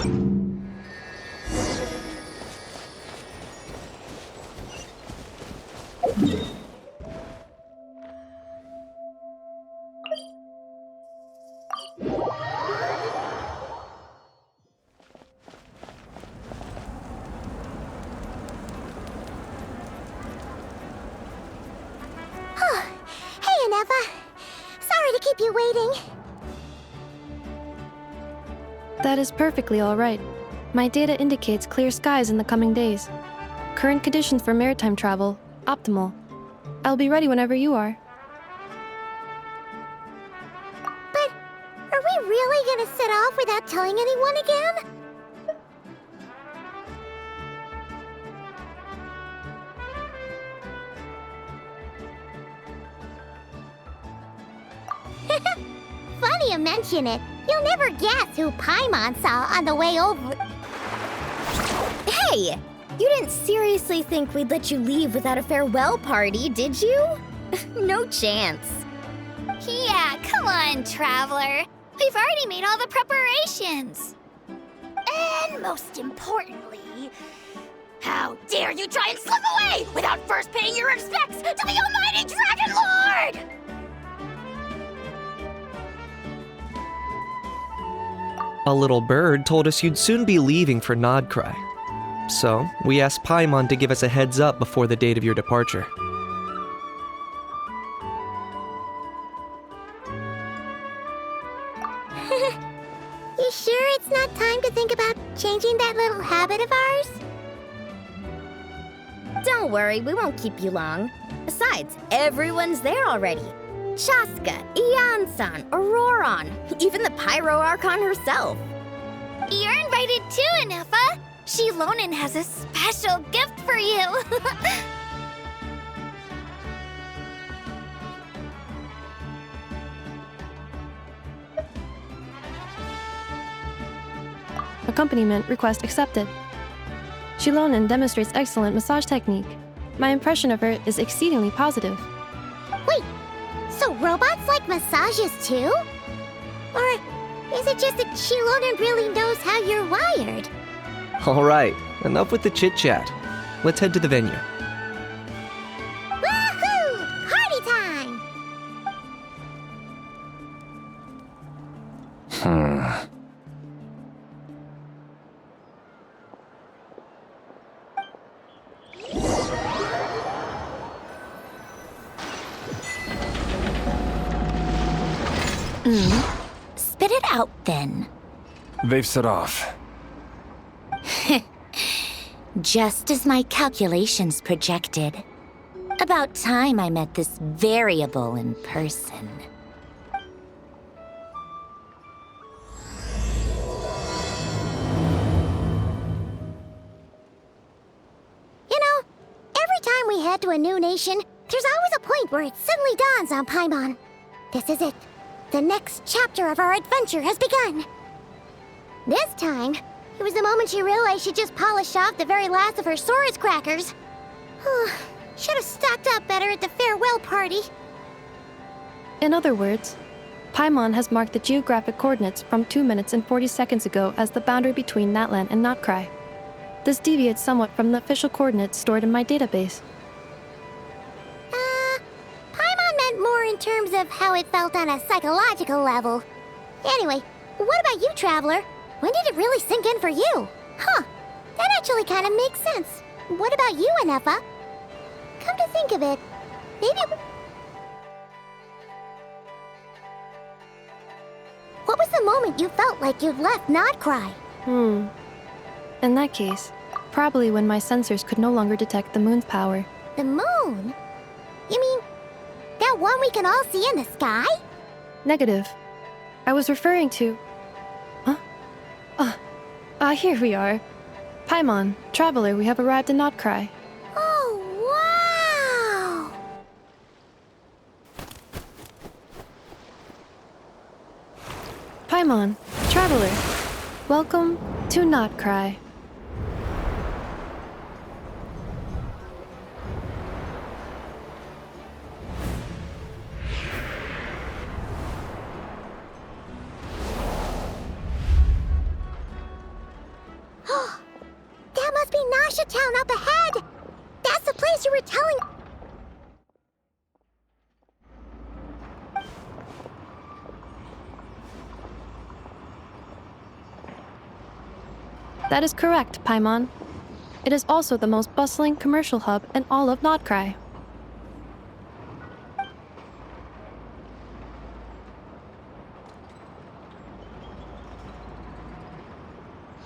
Hey, Aneva. Sorry to keep you waiting. That is perfectly all right. My data indicates clear skies in the coming days. Current conditions for maritime travel, optimal. I'll be ready whenever you are. But are we really gonna set off without telling anyone again? Funny you mention it. You'll never guess who Paimon saw on the way over. Hey! You didn't seriously think we'd let you leave without a farewell party, did you? No chance. Yeah, come on, Traveler. We've already made all the preparations. And most importantly, how dare you try and slip away without first paying your respects to the almighty Dragon Lord! A little bird told us you'd soon be leaving for Nodcry. So, we asked Paimon to give us a heads up before the date of your departure. You sure it's not time to think about changing that little habit of ours? Don't worry, we won't keep you long. Besides, everyone's there already. Chaska, Ian-san, Auroron, even the Pyro Archon herself. You're invited too, Anefa. Shilonen has a special gift for you. Accompaniment request accepted. Shilonen demonstrates excellent massage technique. My impression of her is exceedingly positive. Wait, so robots like massages too? Or is it just that Shilonen really knows how you're wired? Alright, enough with the chit-chat. Let's head to the venue. Woohoo! Party time! Spit it out, then. They've set off. Just as my calculations projected. About time I met this variable in person. You know, every time we head to a new nation, there's always a point where it suddenly dawns on Paimon. This is it. The next chapter of our adventure has begun. This time, it was the moment she realized she just polished off the very last of her Saurus crackers. Should have stocked up better at the farewell party. In other words, Paimon has marked the geographic coordinates from 2 minutes and 40 seconds ago as the boundary between Natlan and Notcry. This deviates somewhat from the official coordinates stored in my database. Paimon meant more in terms of how it felt on a psychological level. Anyway, what about you, Traveler? When did it really sink in for you? Huh, that actually kind of makes sense. What about you, Anefa? Come to think of it, maybe... What was the moment you felt like you'd left Nodcry? In that case, probably when my sensors could no longer detect the moon's power. The moon? You mean, that one we can all see in the sky? Negative. I was referring to... Here we are. Paimon, Traveler, we have arrived in Notcry. Oh, wow! Paimon, Traveler, welcome to Notcry. a town up ahead! That's the place you were telling... That is correct, Paimon. It is also the most bustling commercial hub in all of Notcry.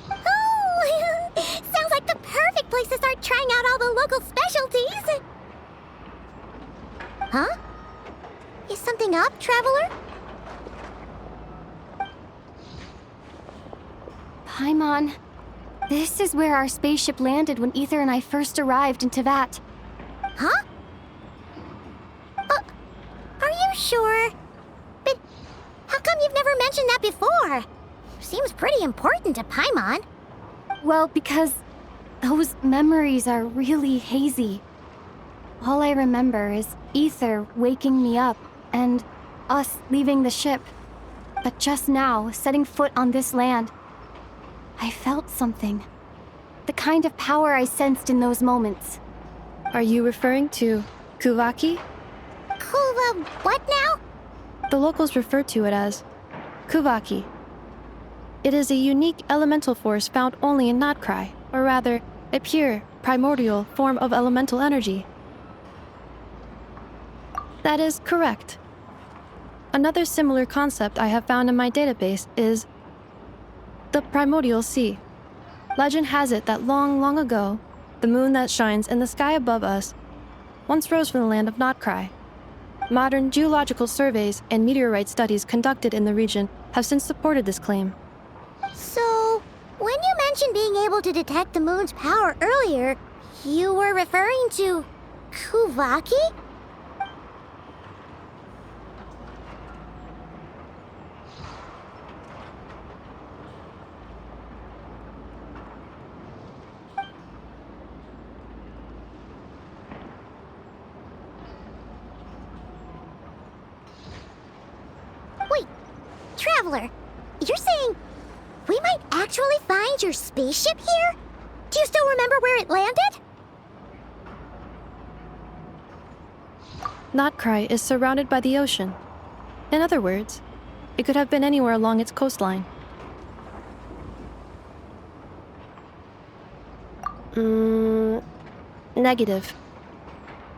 Oh! Sounds like the perfect place to start trying out all the local specialties! Huh? Is something up, Traveler? Paimon, this is where our spaceship landed when Ether and I first arrived in Teyvat. Huh? Are you sure? But how come you've never mentioned that before? Seems pretty important to Paimon. Well, because those memories are really hazy. All I remember is Ether waking me up and us leaving the ship. But just now, setting foot on this land, I felt something. The kind of power I sensed in those moments. Are you referring to Kuvaki? What now? The locals refer to it as Kuvaki. It is a unique elemental force found only in Notcry, or rather, a pure, primordial form of elemental energy. That is correct. Another similar concept I have found in my database is the primordial sea. Legend has it that long, long ago, the moon that shines in the sky above us once rose from the land of Notcry. Modern geological surveys and meteorite studies conducted in the region have since supported this claim. So, when you mentioned being able to detect the moon's power earlier, you were referring to Kuvaki? Wait, Traveler, you're saying we might actually find your spaceship here? Do you still remember where it landed? Notcry is surrounded by the ocean. In other words, it could have been anywhere along its coastline. Negative.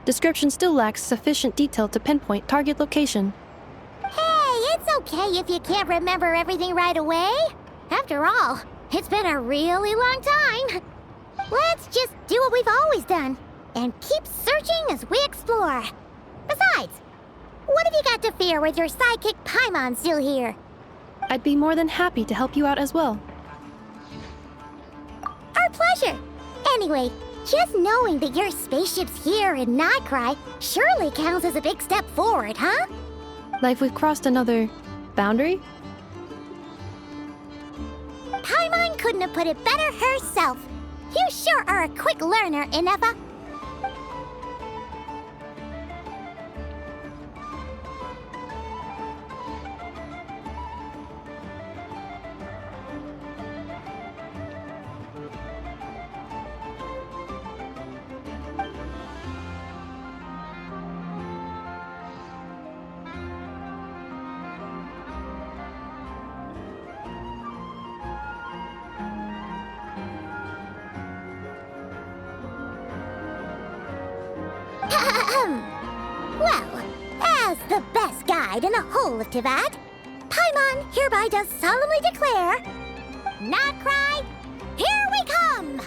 Description still lacks sufficient detail to pinpoint target location. Hey, it's okay if you can't remember everything right away. After all, it's been a really long time. Let's just do what we've always done and keep searching as we explore. Besides, what have you got to fear with your sidekick Paimon still here? I'd be more than happy to help you out as well. Our pleasure. Anyway, just knowing that your spaceship's here in Notcry surely counts as a big step forward, huh? Like we've crossed another boundary? Paimon couldn't have put it better herself. You sure are a quick learner, Inefa. Well, as the best guide in the whole of Teyvat, Paimon hereby does solemnly declare, Notcry, here we come!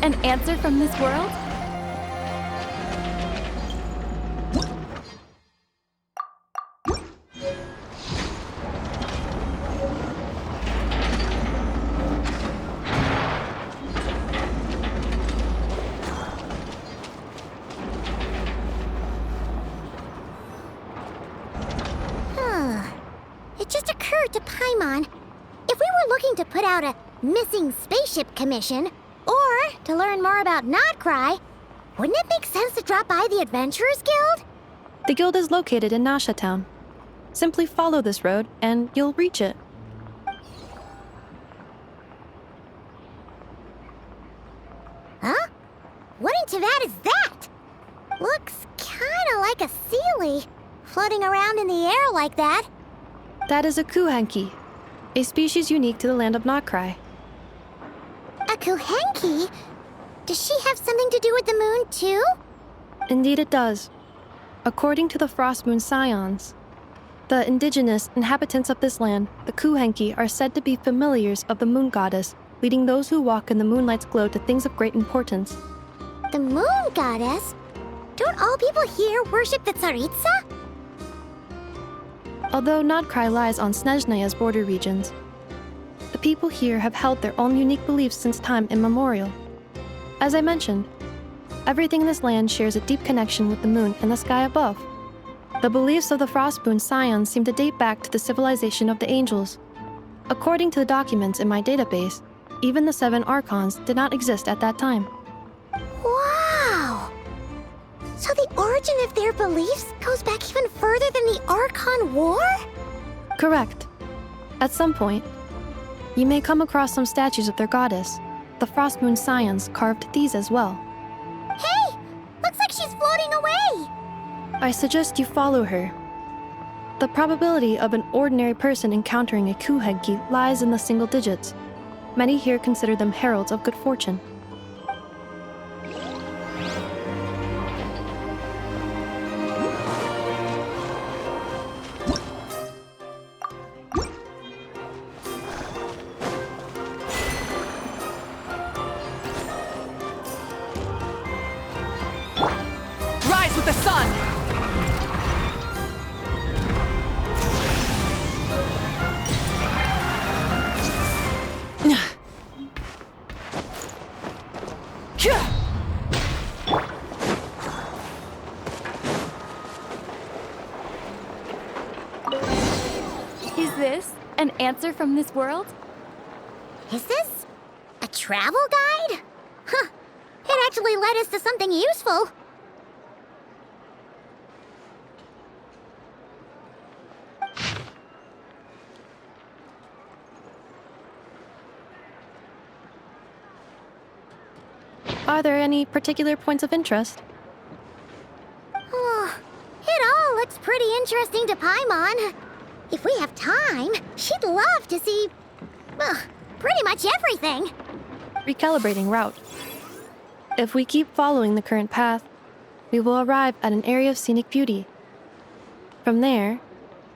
an answer from this world? It just occurred to Paimon, if we were looking to put out a missing spaceship commission, or to learn more about Nodcry, wouldn't it make sense to drop by the Adventurers Guild? The guild is located in Nasha Town. Simply follow this road and you'll reach it. Huh? What in Tavad is that? Looks kinda like a Sealy, floating around in the air like that. That is a Kuhenki, a species unique to the land of Nodcry. A Kuhenki? Does she have something to do with the moon, too? Indeed it does. According to the Frost Moon Scions, the indigenous inhabitants of this land, the Kuhenki, are said to be familiars of the moon goddess, leading those who walk in the moonlight's glow to things of great importance. The moon goddess? Don't all people here worship the Tsaritsa? Although Nodcry lies on Snezhnaya's border regions, the people here have held their own unique beliefs since time immemorial. As I mentioned, everything in this land shares a deep connection with the moon and the sky above. The beliefs of the Frostmoon Scions seem to date back to the civilization of the angels. According to the documents in my database, even the 7 Archons did not exist at that time. Wow! So the origin of their beliefs goes back even further than the Archon War? Correct. At some point, you may come across some statues of their goddess. The Frostmoon Scions carved these as well. Hey! Looks like she's floating away! I suggest you follow her. The probability of an ordinary person encountering a Kuhenki lies in the single digits. Many here consider them heralds of good fortune. Rise with the sun! Is this an answer from this world? Is this a travel guide? Huh. It actually led us to something useful. Are there any particular points of interest? Oh, it all looks pretty interesting to Paimon. If we have time, she'd love to see, pretty much everything. Recalibrating route. If we keep following the current path, we will arrive at an area of scenic beauty. From there,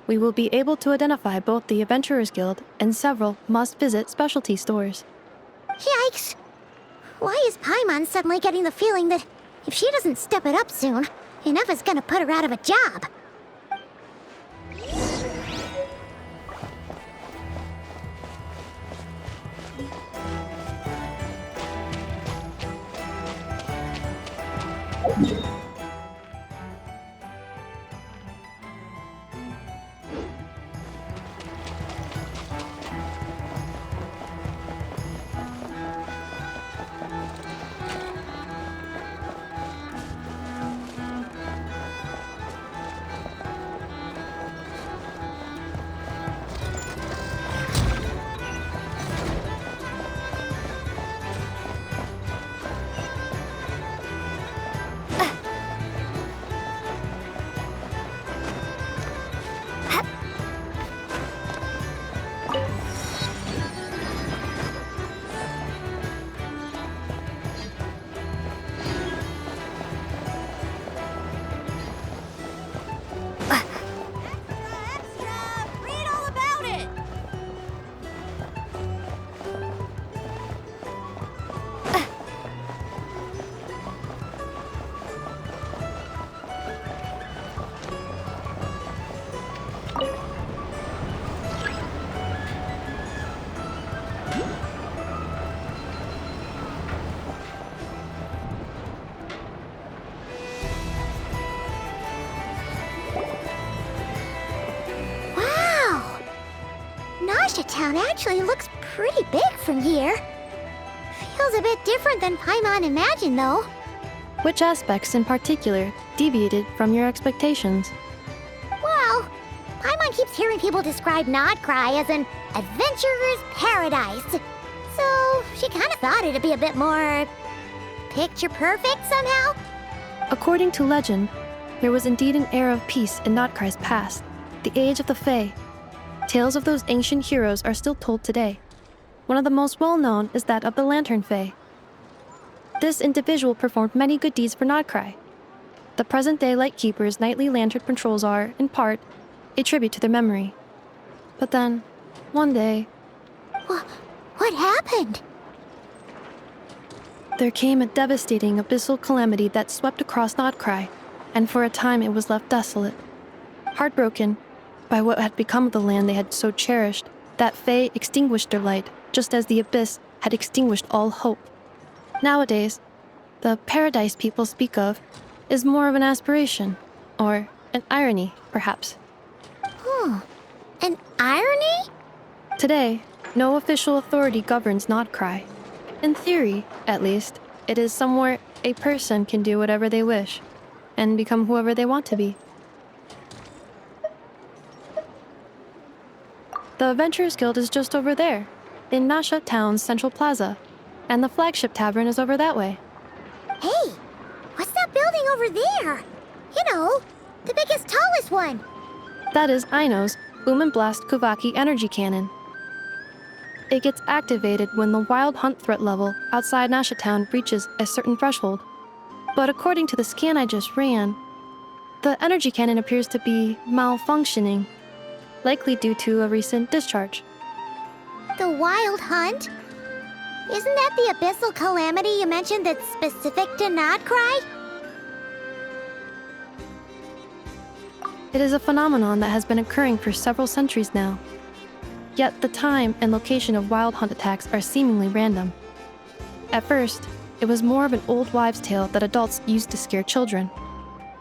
we will be able to identify both the Adventurers Guild and several must-visit specialty stores. Yikes! Why is Paimon suddenly getting the feeling that if she doesn't step it up soon, enough is gonna put her out of a job? Nasha Town actually looks pretty big from here. Feels a bit different than Paimon imagined, though. Which aspects in particular deviated from your expectations? Well, Paimon keeps hearing people describe Nodcry as an adventurer's paradise. So she kind of thought it'd be a bit more picture perfect somehow. According to legend, there was indeed an era of peace in Notcry's past, the age of the Fae. Tales of those ancient heroes are still told today. One of the most well-known is that of the Lantern Fae. This individual performed many good deeds for Nodcry. The present-day Lightkeeper's nightly lantern patrols are, in part, a tribute to their memory. But then, one day, What happened? there came a devastating abyssal calamity that swept across Nodcry, and for a time it was left desolate. Heartbroken by what had become of the land they had so cherished, that Fae extinguished their light, just as the abyss had extinguished all hope. Nowadays, the paradise people speak of is more of an aspiration, or an irony, perhaps. An irony? Today, no official authority governs Nodcry. In theory, at least, it is somewhere a person can do whatever they wish, and become whoever they want to be. The Adventurers Guild is just over there, in Nasha Town's Central Plaza, and the flagship tavern is over that way. Hey, what's that building over there? You know, the biggest, tallest one. That is Aino's Boom and Blast Kuvaki energy cannon. It gets activated when the wild hunt threat level outside Nasha Town reaches a certain threshold. But according to the scan I just ran, the energy cannon appears to be malfunctioning, likely due to a recent discharge. The wild hunt? Isn't that the abyssal calamity you mentioned that's specific to Nodcry? It is a phenomenon that has been occurring for several centuries now. Yet the time and location of wild hunt attacks are seemingly random. At first, it was more of an old wives' tale that adults used to scare children.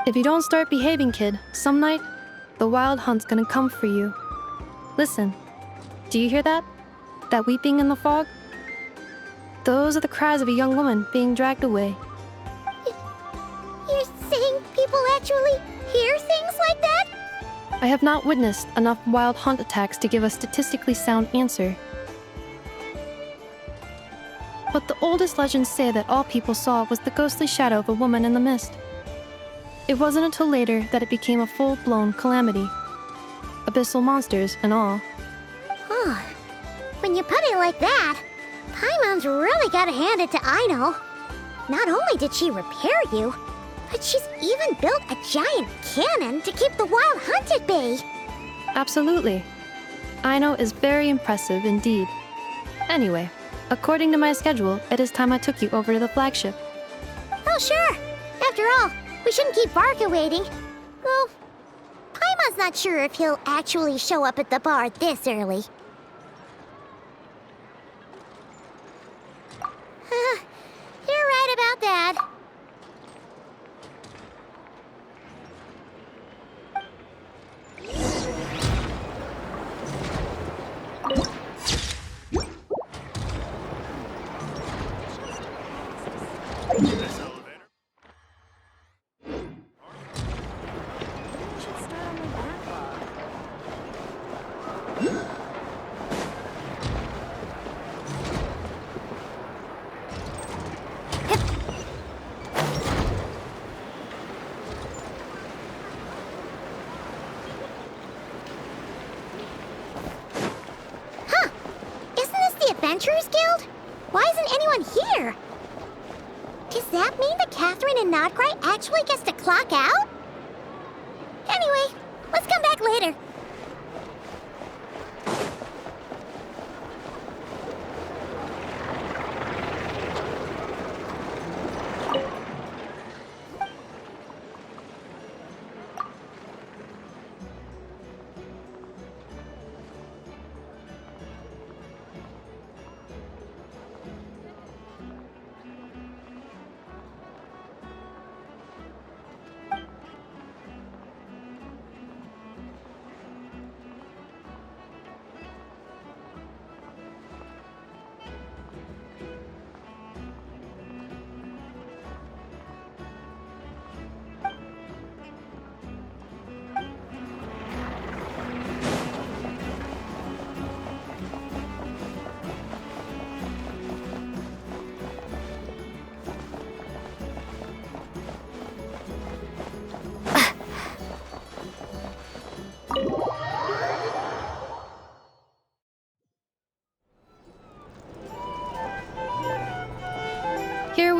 If you don't start behaving, kid, some night, the wild hunt's gonna come for you. Listen, do you hear that? That weeping in the fog? Those are the cries of a young woman being dragged away. You're saying people actually hear things like that? I have not witnessed enough wild hunt attacks to give a statistically sound answer. But the oldest legends say that all people saw was the ghostly shadow of a woman in the mist. It wasn't until later that it became a full-blown calamity. Abyssal monsters and all. Huh. When you put it like that, Paimon's really gotta hand it to Aino. Not only did she repair you, but she's even built a giant cannon to keep the wild hunt at bay. Absolutely. Aino is very impressive indeed. Anyway, according to my schedule, it is time I took you over to the flagship. Oh, sure. After all, we shouldn't keep Barca waiting. Well, Paimon's not sure if he'll actually show up at the bar this early. You're right about that. Adventurers Guild? Why isn't anyone here? Does that mean that Catherine and Nodcry actually gets to clock out? Anyway, let's come back later.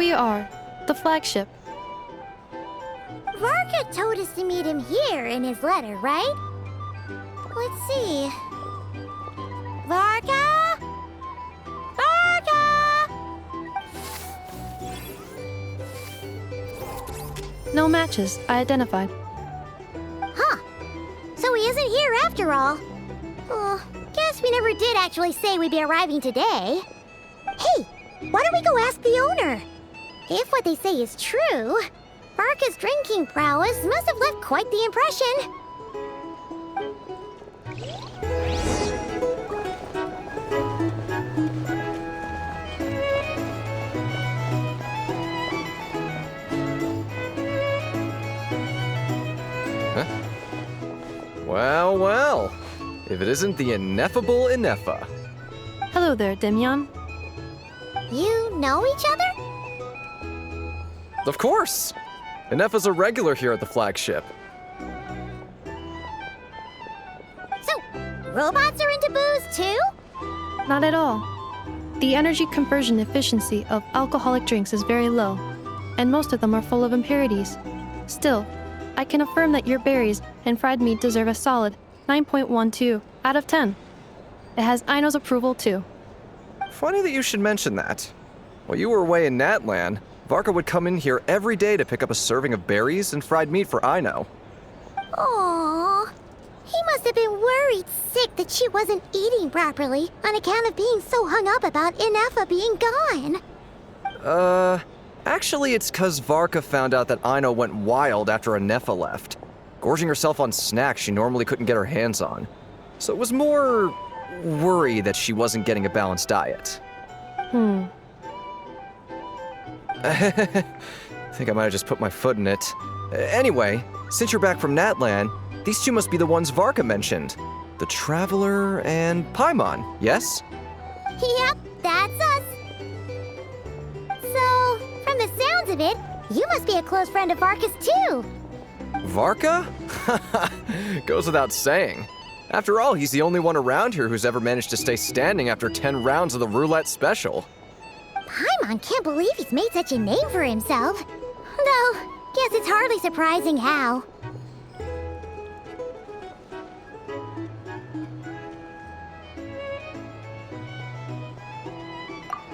we are, the flagship. Varka told us to meet him here in his letter, right? Let's see. Varka? Varka! No matches, I identified. Huh. So he isn't here after all. Oh, guess we never did actually say we'd be arriving today. Hey, why don't we go ask the owner? If what they say is true, Varka's drinking prowess must have left quite the impression. Well, well. If it isn't the ineffable Ineffa. Hello there, Demyon. You know each other? Of course! Ineffa's a regular here at the flagship. So, robots are into booze too? Not at all. The energy conversion efficiency of alcoholic drinks is very low, and most of them are full of impurities. Still, I can affirm that your berries and fried meat deserve a solid 9.12 out of 10. It has Aino's approval too. Funny that you should mention that. While you were away in Natlan, Varka would come in here every day to pick up a serving of berries and fried meat for Aino. Aww. He must have been worried sick that she wasn't eating properly on account of being so hung up about Ineffa being gone. Actually it's 'cause Varka found out that Aino went wild after Ineffa left, gorging herself on snacks she normally couldn't get her hands on. So it was more worry that she wasn't getting a balanced diet. I think I might have just put my foot in it. Anyway, since you're back from Natlan, these two must be the ones Varka mentioned. The Traveler and Paimon, yes? Yep, that's us. So, from the sounds of it, you must be a close friend of Varka's too. Varka? Goes without saying. After all, he's the only one around here who's ever managed to stay standing after 10 rounds of the roulette special. Paimon can't believe he's made such a name for himself. Though, guess it's hardly surprising how.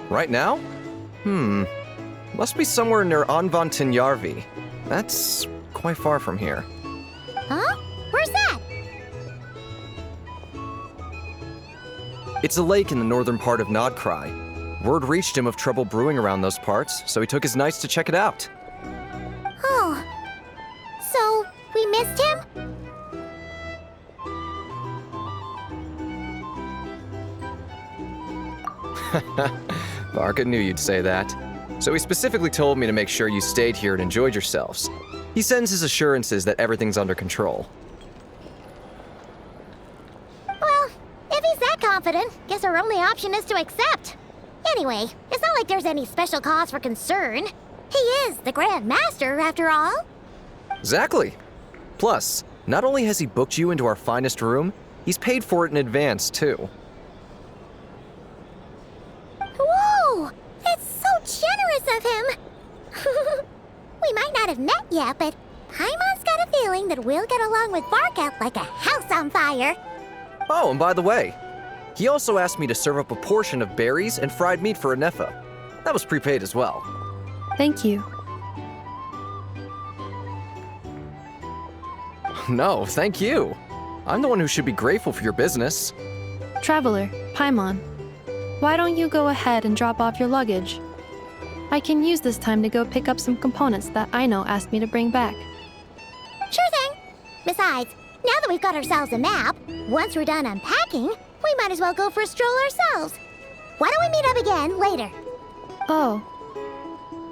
Right now? Must be somewhere near Anvantinyarvi. That's quite far from here. Huh? Where's that? It's a lake in the northern part of Nodkrai. Word reached him of trouble brewing around those parts, so he took his knights to check it out. Oh. So, we missed him? Varka knew you'd say that. So he specifically told me to make sure you stayed here and enjoyed yourselves. He sends his assurances that everything's under control. Well, if he's that confident, guess our only option is to accept. Anyway, it's not like there's any special cause for concern. He is the Grand Master, after all. Exactly. Plus, not only has he booked you into our finest room, he's paid for it in advance, too. Whoa! It's so generous of him! We might not have met yet, but Paimon's got a feeling that we'll get along with Varka like a house on fire. Oh, and by the way, he also asked me to serve up a portion of berries and fried meat for Ineffa. That was prepaid as well. Thank you. No, thank you. I'm the one who should be grateful for your business. Traveler, Paimon, why don't you go ahead and drop off your luggage? I can use this time to go pick up some components that Aino asked me to bring back. Sure thing. Besides, now that we've got ourselves a map, once we're done unpacking, we might as well go for a stroll ourselves. Why don't we meet up again later? Oh.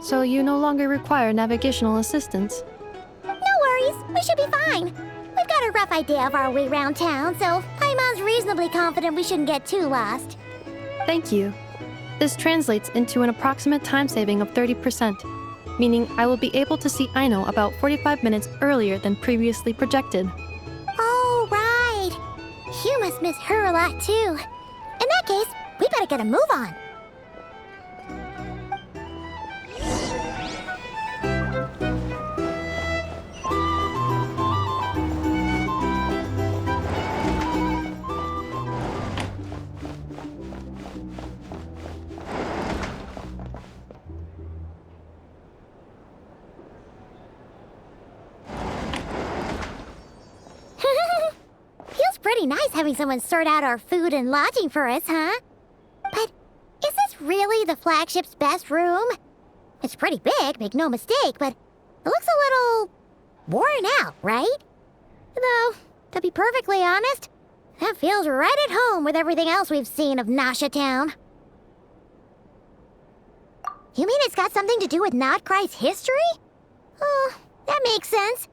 So you no longer require navigational assistance? No worries, we should be fine. We've got a rough idea of our way around town, so Paimon's reasonably confident we shouldn't get too lost. Thank you. This translates into an approximate time saving of 30%, meaning I will be able to see Aino about 45 minutes earlier than previously projected. Oh, right. You must miss her a lot, too. In that case, we better get a move on. pretty nice having someone sort out our food and lodging for us, huh? But is this really the flagship's best room? It's pretty big, make no mistake, but it looks a little worn out, right? Though, to be perfectly honest, that feels right at home with everything else we've seen of Nasha Town. You mean it's got something to do with Nodcry's history? Oh, that makes sense.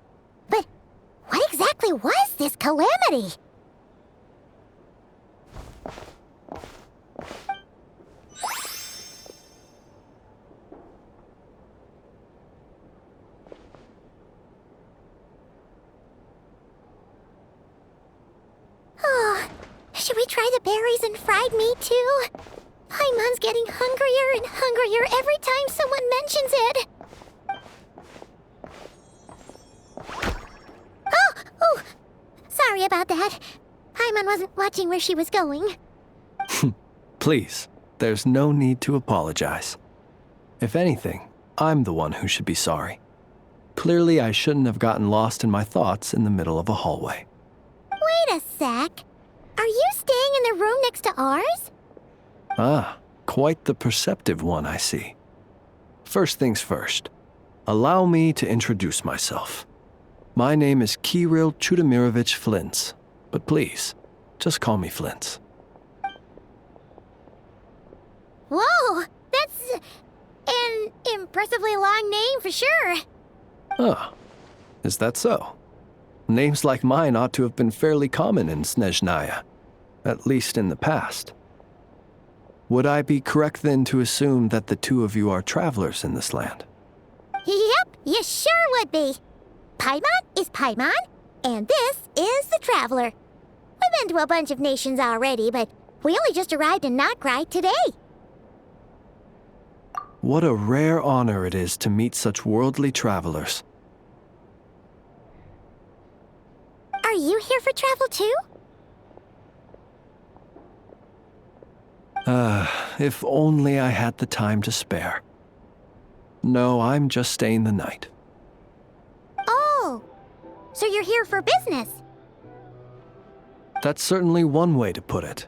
But what exactly was this calamity? Oh, should we try the berries and fried meat too? Paimon's getting hungrier and hungrier every time someone mentions it. Oh, sorry about that. Paimon wasn't watching where she was going. Please, there's no need to apologize. If anything, I'm the one who should be sorry. Clearly, I shouldn't have gotten lost in my thoughts in the middle of a hallway. Wait a sec. Are you staying in the room next to ours? Ah, quite the perceptive one, I see. First things first, allow me to introduce myself. My name is Kirill Chudamirovich Flintz, but please, just call me Flintz. Whoa, that's an impressively long name for sure. Ah, is that so? Names like mine ought to have been fairly common in Snezhnaya, at least in the past. Would I be correct then to assume that the two of you are travelers in this land? Yep, you sure would be. Paimon is Paimon, and this is the Traveler. We've been to a bunch of nations already, but we only just arrived in Nodcry today. What a rare honor it is to meet such worldly travelers. Are you here for travel too? If only I had the time to spare. No, I'm just staying the night. Oh, so you're here for business? That's certainly one way to put it.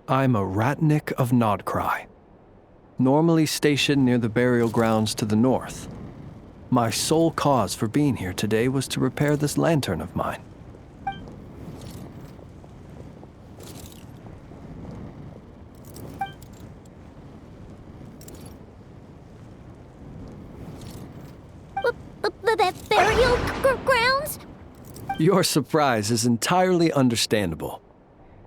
I'm a Ratnik of Nodcry, normally stationed near the burial grounds to the north. My sole cause for being here today was to repair this lantern of mine. Burial grounds? Your surprise is entirely understandable.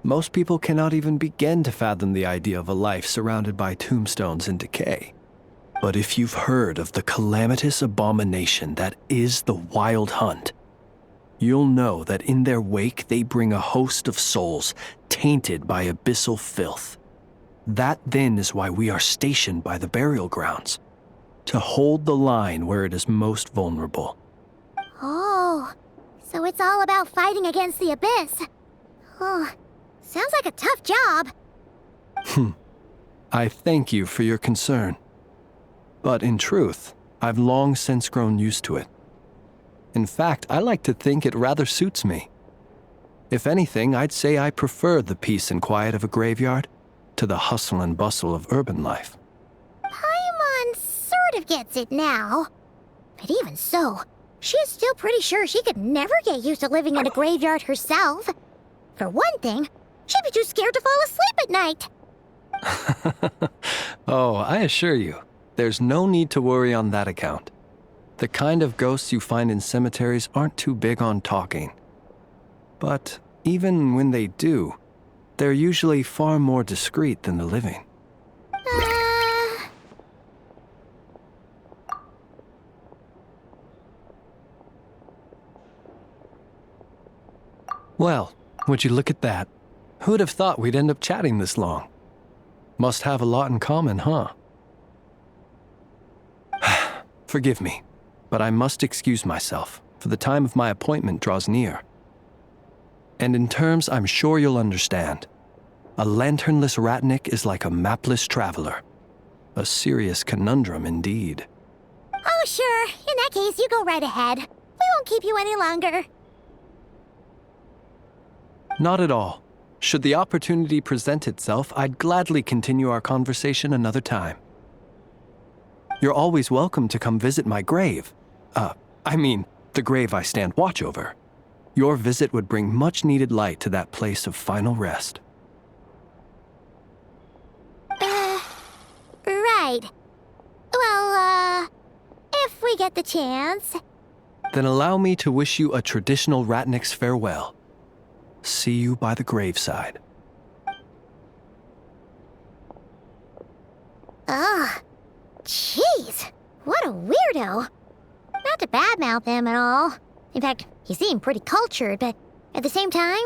Most people cannot even begin to fathom the idea of a life surrounded by tombstones and decay. But if you've heard of the calamitous abomination that is the Wild Hunt, you'll know that in their wake they bring a host of souls tainted by abyssal filth. That then is why we are stationed by the burial grounds, to hold the line where it is most vulnerable. Oh, so it's all about fighting against the abyss. Oh, sounds like a tough job. I thank you for your concern. But in truth, I've long since grown used to it. In fact, I like to think it rather suits me. If anything, I'd say I prefer the peace and quiet of a graveyard to the hustle and bustle of urban life. Paimon sort of gets it now. But even so, she is still pretty sure she could never get used to living in a graveyard herself. For one thing, she'd be too scared to fall asleep at night. Oh, I assure you, there's no need to worry on that account. The kind of ghosts you find in cemeteries aren't too big on talking. But even when they do, they're usually far more discreet than the living. Well, would you look at that? Who'd have thought we'd end up chatting this long? Must have a lot in common, huh? Forgive me, but I must excuse myself, for the time of my appointment draws near. And in terms I'm sure you'll understand, a lanternless Ratnik is like a mapless traveler. A serious conundrum indeed. Oh, sure. In that case, you go right ahead. We won't keep you any longer. Not at all. Should the opportunity present itself, I'd gladly continue our conversation another time. You're always welcome to come visit my grave. The grave I stand watch over. Your visit would bring much-needed light to that place of final rest. Right. Well, if we get the chance. Then allow me to wish you a traditional Ratnik's farewell. See you by the graveside. Ugh. Jeez. What a weirdo. Not to badmouth him at all. In fact, he seemed pretty cultured, but at the same time,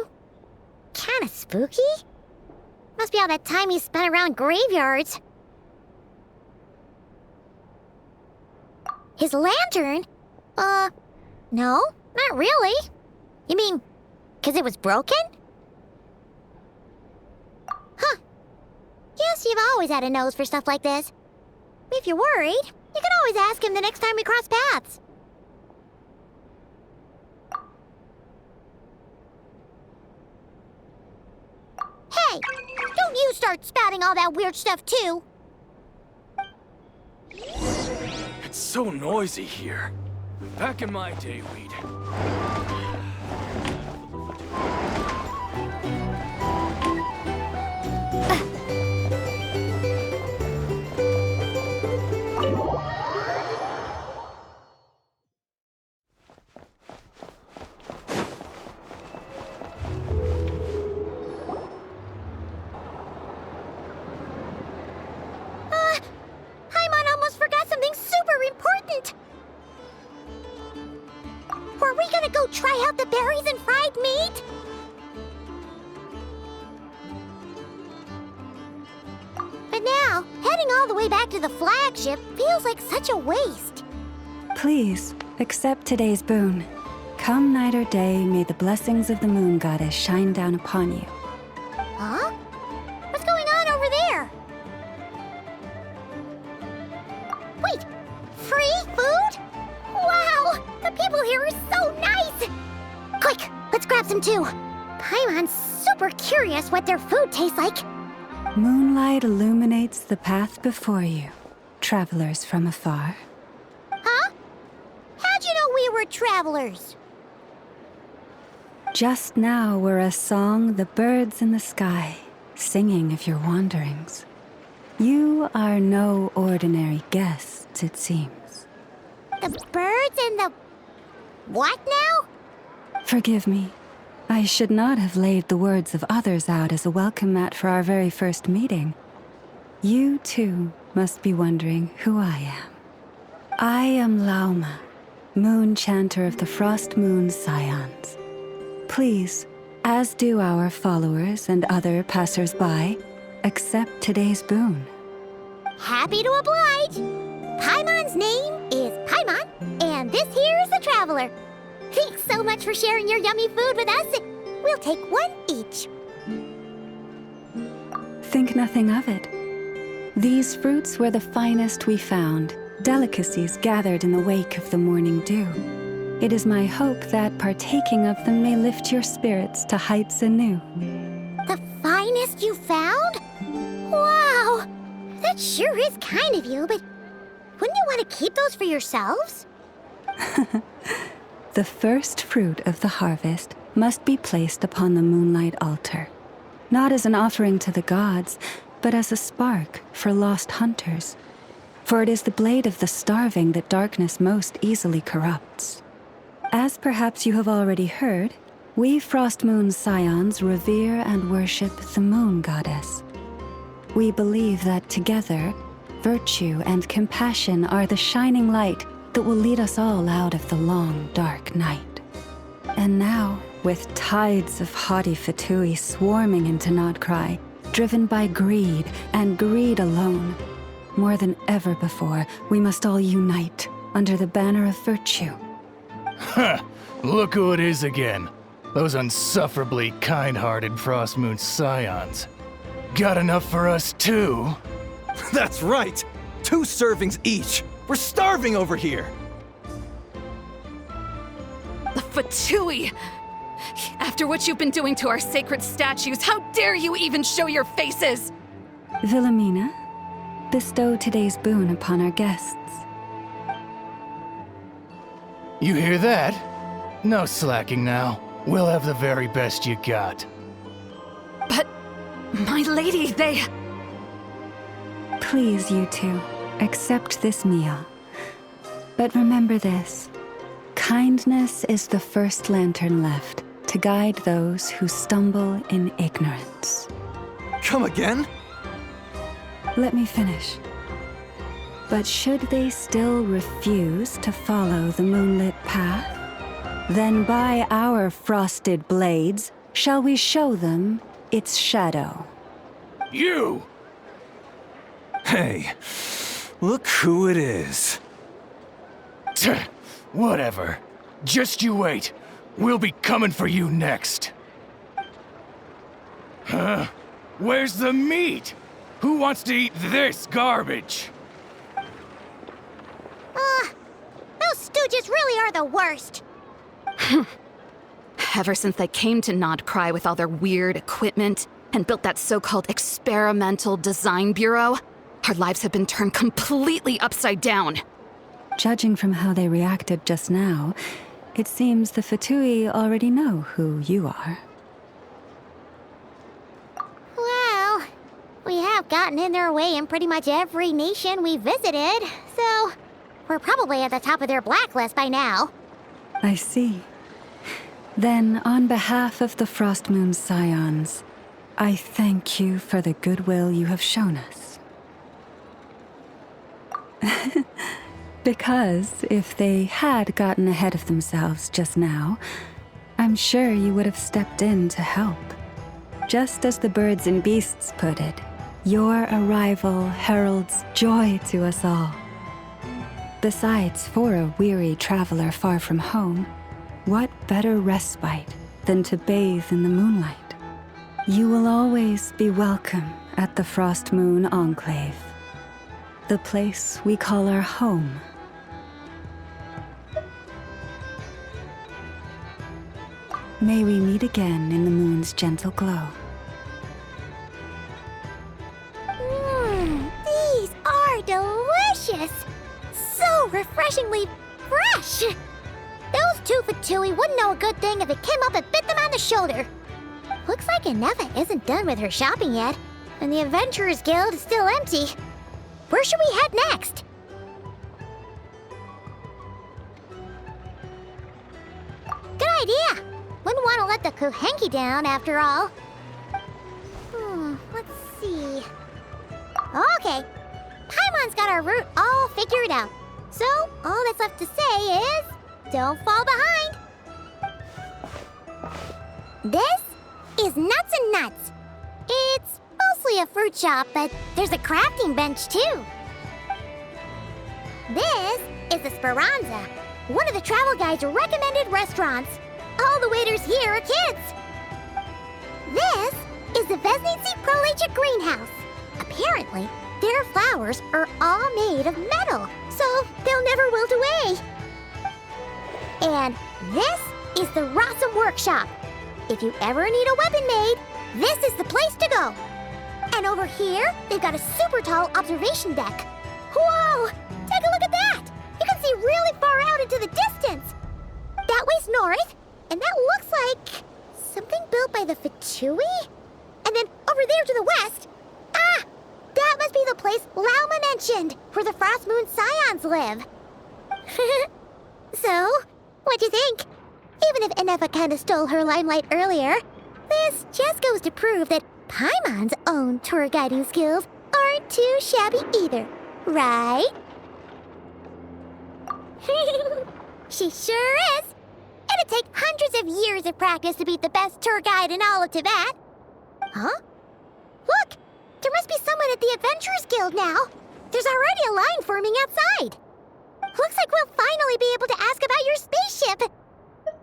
kinda spooky? Must be all that time he spent around graveyards. His lantern? No, not really. You mean, 'cause it was broken? Huh. Guess you've always had a nose for stuff like this. If you're worried, you can always ask him the next time we cross paths. Hey, don't you start spouting all that weird stuff too. It's so noisy here. Back in my day, we'd... Paimon almost forgot something super important. Were we gonna go try out the berries and fried meat? But now, heading all the way back to the flagship feels like such a waste. Please, accept today's boon. Come night or day, may the blessings of the moon goddess shine down upon you. Huh? What's going on over there? Wait, free food? Wow, the people here are so nice! Quick, let's grab some too. Paimon's super curious what their food tastes like. Moonlight illuminates the path before you, travelers from afar. Huh? How'd you know we were travelers? Just now were a song the birds in the sky, singing of your wanderings. You are no ordinary guests, it seems. The birds and the... what now? Forgive me. I should not have laid the words of others out as a welcome mat for our very first meeting. You, too, must be wondering who I am. I am Lauma, moon chanter of the Frost Moon Scions. Please, as do our followers and other passers-by, accept today's boon. Happy to oblige. Paimon's name is Paimon, and this here's the traveler. Thanks so much for sharing your yummy food with us. We'll take one each. Think nothing of it. These fruits were the finest we found, delicacies gathered in the wake of the morning dew. It is my hope that partaking of them may lift your spirits to heights anew. The finest you found? Wow! That sure is kind of you, but wouldn't you want to keep those for yourselves? The first fruit of the harvest must be placed upon the moonlight altar, not as an offering to the gods, but as a spark for lost hunters. For it is the blade of the starving that darkness most easily corrupts. As perhaps you have already heard, we Frost Moon Scions revere and worship the moon goddess. We believe that together, virtue and compassion are the shining light that will lead us all out of the long, dark night. And now, with tides of haughty Fatui swarming into Nodcry, driven by greed and greed alone, more than ever before, we must all unite under the banner of virtue. Huh! Look who it is again. Those unsufferably kind-hearted Frost Moon Scions. Got enough for us too? That's right! 2 servings each! We're starving over here! Fatui! After what you've been doing to our sacred statues, how dare you even show your faces? Wilhelmina, bestow today's boon upon our guests. You hear that? No slacking now. We'll have the very best you got. But, my lady, they... Please, you two, accept this meal. But remember this. Kindness is the first lantern left to guide those who stumble in ignorance. Come again? Let me finish. But should they still refuse to follow the moonlit path, then by our frosted blades shall we show them its shadow. You! Hey, look who it is. Whatever. Just you wait. We'll be coming for you next. Huh? Where's the meat? Who wants to eat this garbage? Those stooges really are the worst. Ever since they came to Nodcry with all their weird equipment and built that so-called experimental design bureau, our lives have been turned completely upside down. Judging from how they reacted just now, it seems the Fatui already know who you are. Well, we have gotten in their way in pretty much every nation we visited, so we're probably at the top of their blacklist by now. I see. Then, on behalf of the Frostmoon Scions, I thank you for the goodwill you have shown us. Because if they had gotten ahead of themselves just now, I'm sure you would have stepped in to help. Just as the birds and beasts put it, your arrival heralds joy to us all. Besides, for a weary traveler far from home, what better respite than to bathe in the moonlight? You will always be welcome at the Frostmoon Enclave, the place we call our home. May we meet again in the moon's gentle glow. These are delicious! So refreshingly fresh! Those two Fatui wouldn't know a good thing if it came up and bit them on the shoulder. Looks like Inefa isn't done with her shopping yet, and the Adventurers Guild is still empty. Where should we head next? Good idea! Wouldn't want to let the Kuhenki down, after all. Let's see. Okay. Paimon's got our route all figured out. So, all that's left to say is, don't fall behind. This is Nuts and Nuts. It's mostly a fruit shop, but there's a crafting bench, too. This is the Speranza, one of the travel guide's recommended restaurants. All the waiters here are kids. This is the Vesnici Prolegia greenhouse. Apparently, their flowers are all made of metal, so they'll never wilt away. And this is the Rossum Workshop. If you ever need a weapon made, this is the place to go. And over here, they've got a super tall observation deck. Whoa! Take a look at that! You can see really far out into the distance. That way's north, and that looks like something built by the Fatui? And then over there to the west, that must be the place Lauma mentioned, where the Frostmoon Scions live. So, what'd you think? Even if Inefa kinda stole her limelight earlier, this just goes to prove that Paimon's own tour guiding skills aren't too shabby either, right? She sure is. It'd take hundreds of years of practice to beat the best tour guide in all of Tibet. Huh? Look! There must be someone at the Adventurers Guild now. There's already a line forming outside. Looks like we'll finally be able to ask about your spaceship.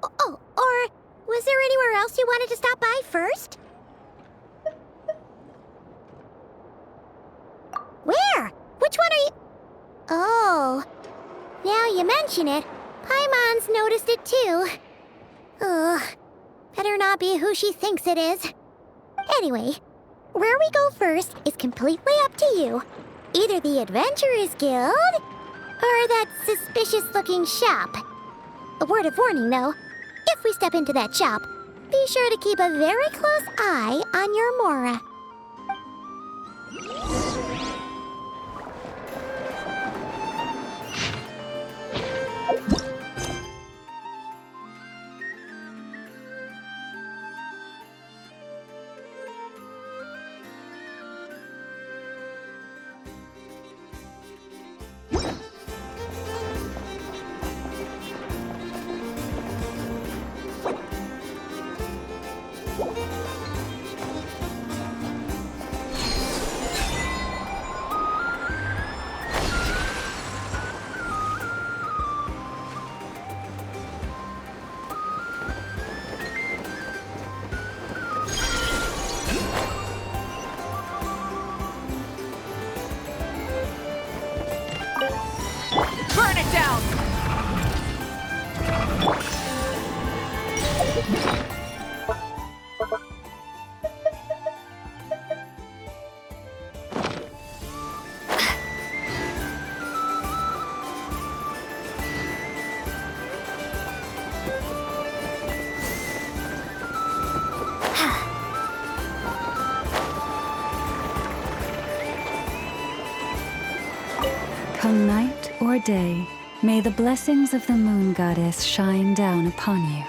Oh, or was there anywhere else you wanted to stop by first? Where? Which one are you... Oh, now you mention it, Paimon's noticed it too. Ugh. not be who she thinks it is. Anyway, where we go first is completely up to you. Either the Adventurers Guild, or that suspicious-looking shop. A word of warning, though. If we step into that shop, be sure to keep a very close eye on your Mora. Burn it down! Come night or day, may the blessings of the Moon Goddess shine down upon you.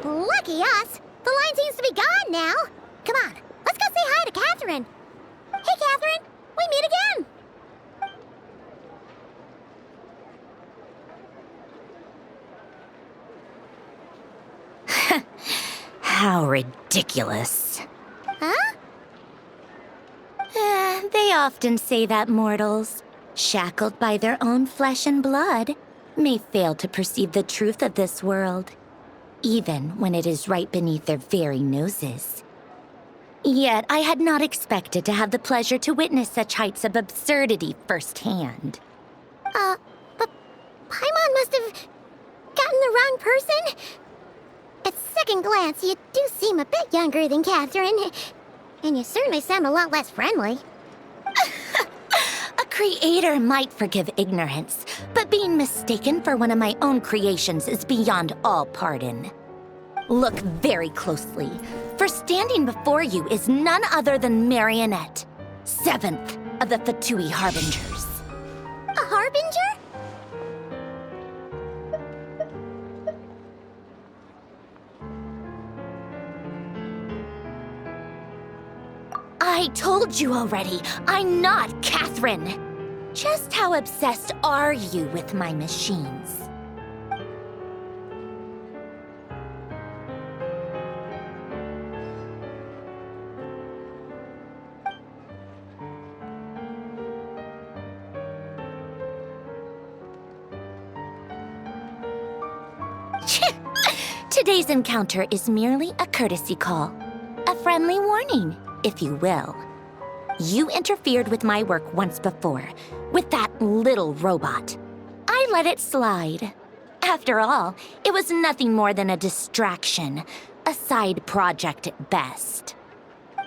Lucky us! The line seems to be gone now. Come on, let's go say hi to Catherine. Hey, Catherine, we meet again. How ridiculous. Huh? They often say that mortals, shackled by their own flesh and blood, may fail to perceive the truth of this world, even when it is right beneath their very noses. Yet I had not expected to have the pleasure to witness such heights of absurdity firsthand. But Paimon must have gotten the wrong person. At second glance, you do seem a bit younger than Catherine, and you certainly sound a lot less friendly. A creator might forgive ignorance, but being mistaken for one of my own creations is beyond all pardon. Look very closely, for standing before you is none other than Marionette, 7th of the Fatui Harbingers. A harbinger? I told you already, I'm not Catherine. Just how obsessed are you with my machines? Today's encounter is merely a courtesy call. A friendly warning, if you will. You interfered with my work once before, with that little robot. I let it slide. After all, it was nothing more than a distraction, a side project at best.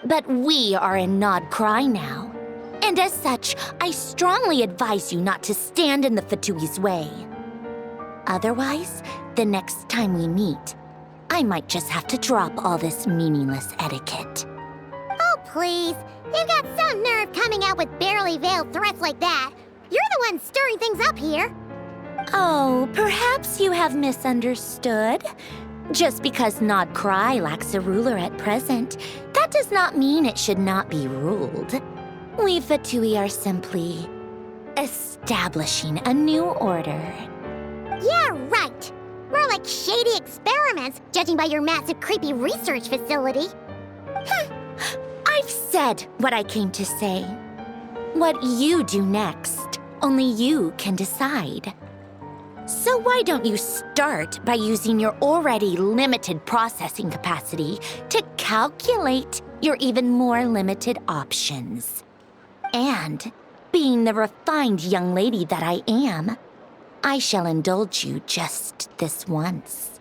But we are in Nod Cry now, and as such, I strongly advise you not to stand in the Fatui's way. Otherwise, the next time we meet, I might just have to drop all this meaningless etiquette. Oh, please. You've got some nerve coming out with barely veiled threats like that. You're the one stirring things up here. Oh, perhaps you have misunderstood. Just because Nod Cry lacks a ruler at present, that does not mean it should not be ruled. We Fatui are simply establishing a new order. Yeah, right. More like shady experiments, judging by your massive, creepy research facility. I've said what I came to say. What you do next, only you can decide. So why don't you start by using your already limited processing capacity to calculate your even more limited options. And, being the refined young lady that I am, I shall indulge you just this once.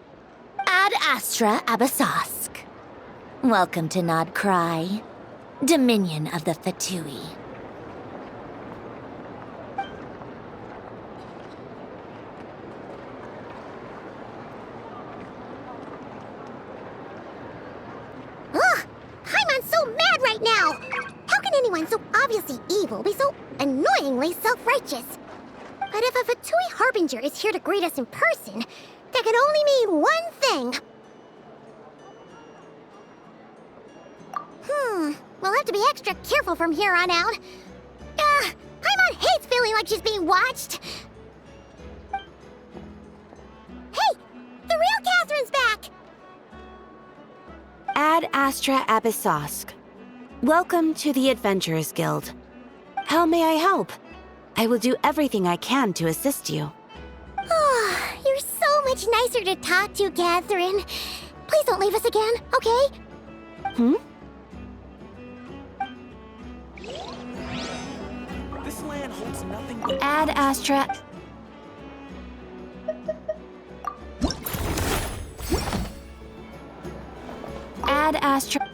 Ad Astra Abyssosque. Welcome to Nod Cry, Dominion of the Fatui. Ugh! Paimon's so mad right now! How can anyone so obviously evil be so annoyingly self-righteous? But if a Fatui Harbinger is here to greet us in person, that can only mean one thing. We'll have to be extra careful from here on out. Paimon hates feeling like she's being watched. Hey! The real Catherine's back! Ad Astra Abyssosque. Welcome to the Adventurers Guild. How may I help? I will do everything I can to assist you. Oh, you're so much nicer to talk to, Catherine. Please don't leave us again, okay? This land holds nothing but Ad Astra. Ad Astra.